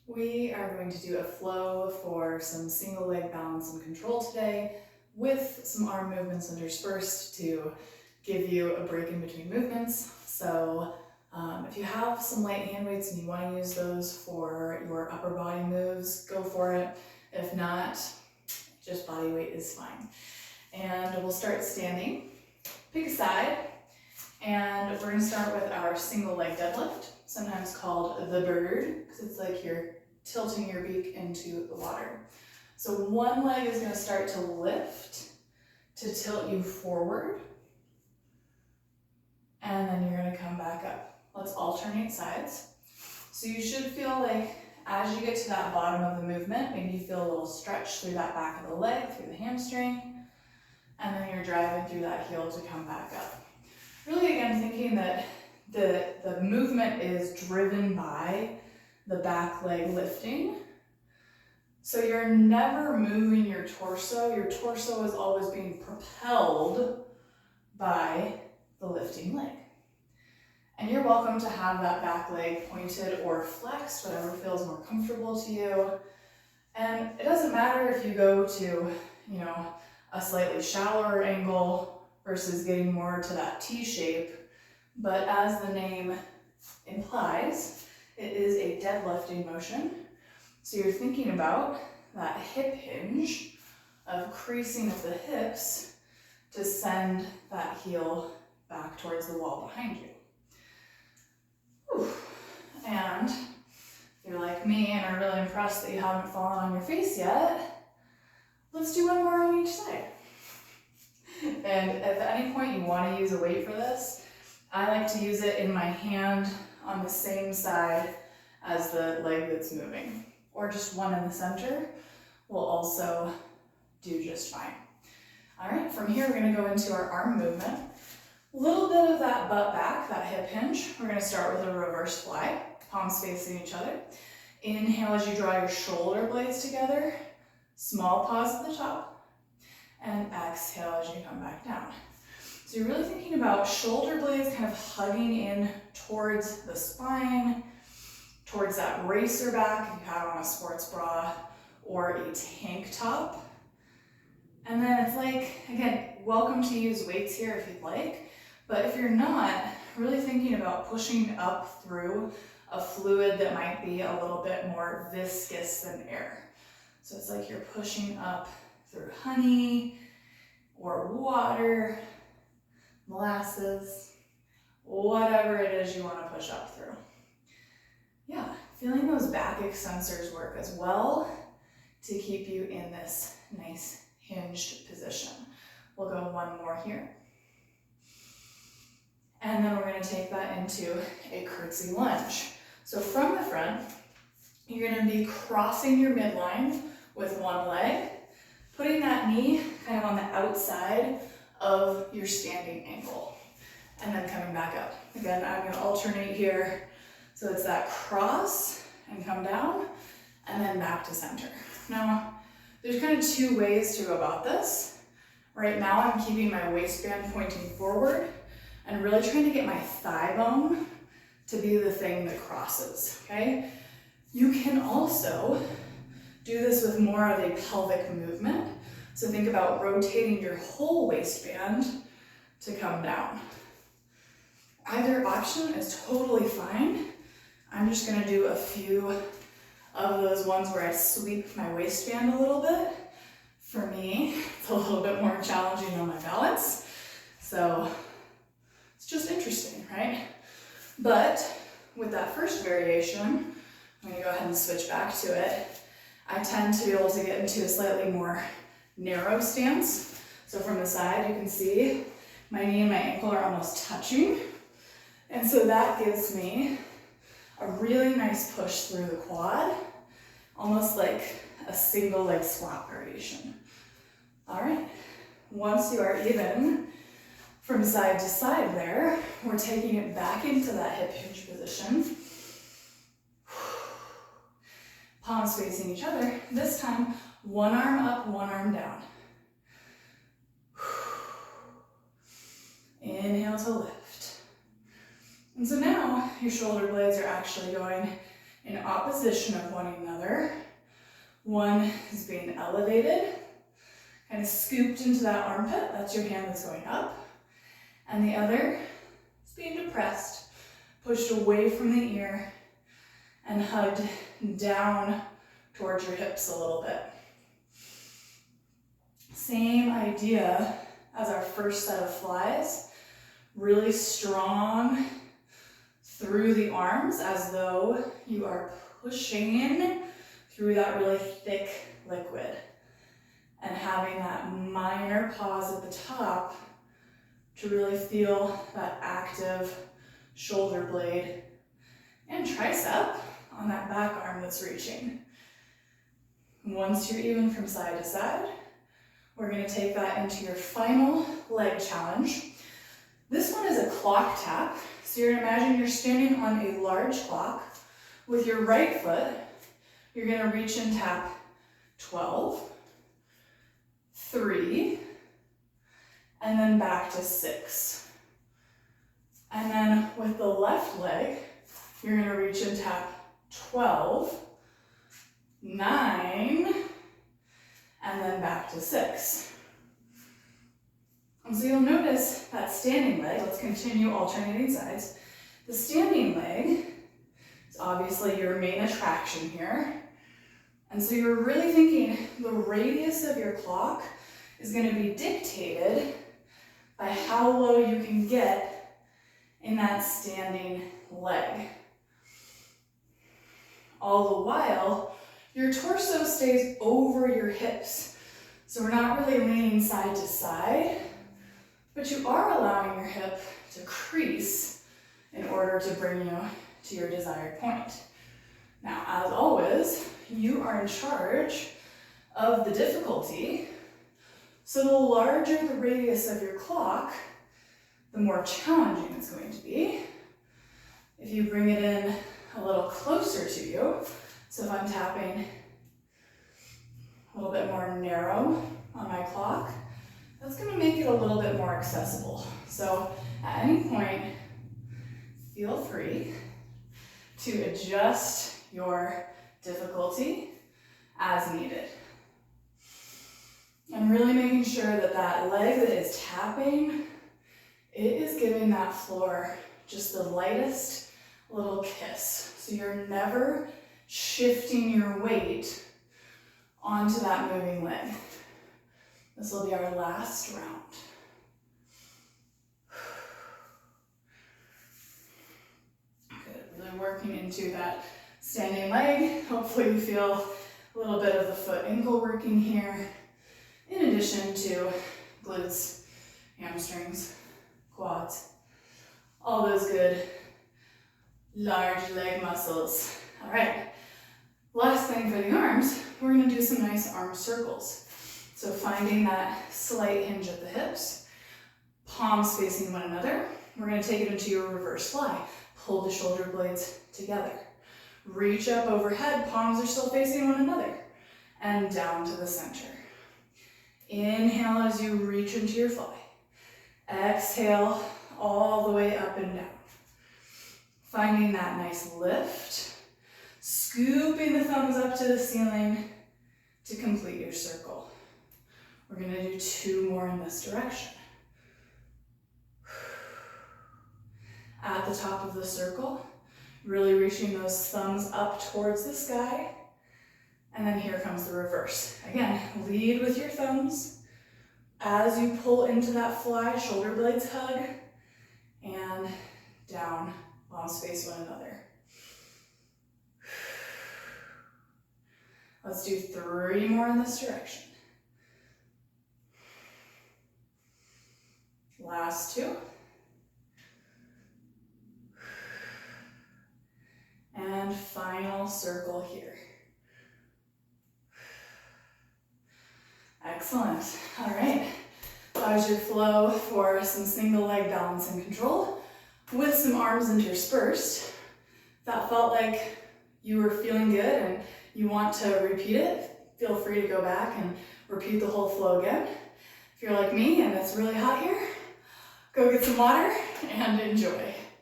We are going to do a flow for some single leg balance and control today with some arm movements interspersed to give you a break in between movements. So if you have some light hand weights and you want to use those for your upper body moves, go for it. If not, just body weight is fine. And we'll start standing. Pick a side, and we're going to start with our single leg deadlift, sometimes called the bird, because it's like you're tilting your beak into the water. So one leg is going to start to lift to tilt you forward, and then you're going to come back up. Let's alternate sides. So you should feel like as you get to that bottom of the movement, maybe you feel a little stretch through that back of the leg, through the hamstring, and then you're driving through that heel to come back up. Really, again, thinking that the movement is driven by the back leg lifting. So you're never moving your torso. Your torso is always being propelled by the lifting leg. And you're welcome to have that back leg pointed or flexed, whatever feels more comfortable to you. And it doesn't matter if you go to, a slightly shallower angle versus getting more to that T shape, but as the name implies, it is a deadlifting motion. So you're thinking about that hip hinge of creasing of the hips to send that heel back towards the wall behind you. Whew. And if you're like me and are really impressed that you haven't fallen on your face yet, let's do one more on each side. And if at any point you want to use a weight for this, I like to use it in my hand on the same side as the leg that's moving, or just one in the center will also do just fine. All right, from here we're going to go into our arm movement. A little bit of that butt back, that hip hinge. We're going to start with a reverse fly, palms facing each other. Inhale as you draw your shoulder blades together, small pause at the top, and exhale as you come back down. So you're really thinking about shoulder blades kind of hugging in towards the spine, towards that racer back if you have on a sports bra or a tank top. And then it's like, again, welcome to use weights here if you'd like, but if you're not, really thinking about pushing up through a fluid that might be a little bit more viscous than air. So it's like you're pushing up through honey or water, molasses, whatever it is you want to push up through. Yeah, feeling those back extensors work as well to keep you in this nice hinged position. We'll go one more here. And then we're going to take that into a curtsy lunge. So from the front, you're going to be crossing your midline with one leg, putting that knee kind of on the outside of your standing ankle, and then coming back up. Again, I'm going to alternate here. So it's that cross and come down, and then back to center. Now, there's kind of two ways to go about this. Right now, I'm keeping my waistband pointing forward and really trying to get my thigh bone to be the thing that crosses, okay? You can also do this with more of a pelvic movement. So think about rotating your whole waistband to come down. Either option is totally fine. I'm just gonna do a few of those ones where I sweep my waistband a little bit. For me, it's a little bit more challenging on my balance. So it's just interesting, right? But with that first variation, I'm gonna go ahead and switch back to it. I tend to be able to get into a slightly more narrow stance. So from the side, you can see my knee and my ankle are almost touching. And so that gives me a really nice push through the quad, almost like a single leg squat variation. All right, once you are even from side to side there, we're taking it back into that hip hinge position. Palms facing each other. This time, one arm up, one arm down. Inhale to lift. And so now your shoulder blades are actually going in opposition of one another. One is being elevated, kind of scooped into that armpit, that's your hand that's going up, and the other is being depressed, pushed away from the ear, and hugged down towards your hips a little bit. Same idea as our first set of flies, really strong through the arms as though you are pushing in through that really thick liquid. And having that minor pause at the top to really feel that active shoulder blade and tricep on that back arm that's reaching. Once you're even from side to side, we're going to take that into your final leg challenge. This one is a clock tap. So you're going to imagine you're standing on a large clock. With your right foot, you're going to reach and tap 12, 3, and then back to 6. And then with the left leg, you're going to reach and tap 12, 9, and then back to 6. And so you'll notice that standing leg, let's continue alternating sides. The standing leg is obviously your main attraction here. And so you're really thinking the radius of your clock is going to be dictated by how low you can get in that standing leg. All the while, your torso stays over your hips. So we're not really leaning side to side, but you are allowing your hip to crease in order to bring you to your desired point. Now, as always, you are in charge of the difficulty. So the larger the radius of your clock, the more challenging it's going to be. If you bring it in a little closer to you, so if I'm tapping a little bit more narrow on my clock, that's going to make it a little bit more accessible. So at any point, feel free to adjust your difficulty as needed. And really making sure that that leg that is tapping, it is giving that floor just the lightest little kiss. So you're never shifting your weight onto that moving leg. This will be our last round. Good, really working into that standing leg. Hopefully you feel a little bit of the foot ankle working here, in addition to glutes, hamstrings, quads, all those good large leg muscles. All right, last thing for the arms, we're gonna do some nice arm circles. So finding that slight hinge at the hips, palms facing one another. We're gonna take it into your reverse fly. Pull the shoulder blades together. Reach up overhead, palms are still facing one another. And down to the center. Inhale as you reach into your fly. Exhale all the way up and down. Finding that nice lift. Scooping the thumbs up to the ceiling to complete your circle. We're going to do 2 more in this direction. At the top of the circle, really reaching those thumbs up towards the sky. And then here comes the reverse. Again, lead with your thumbs. As you pull into that fly, shoulder blades hug. And down, palms face one another. Let's do 3 more in this direction. Last 2. And final circle here. Excellent. All right. That was your flow for some single leg balance and control with some arms interspersed. If that felt like you were feeling good and you want to repeat it, feel free to go back and repeat the whole flow again. If you're like me and it's really hot here, go get some water and enjoy.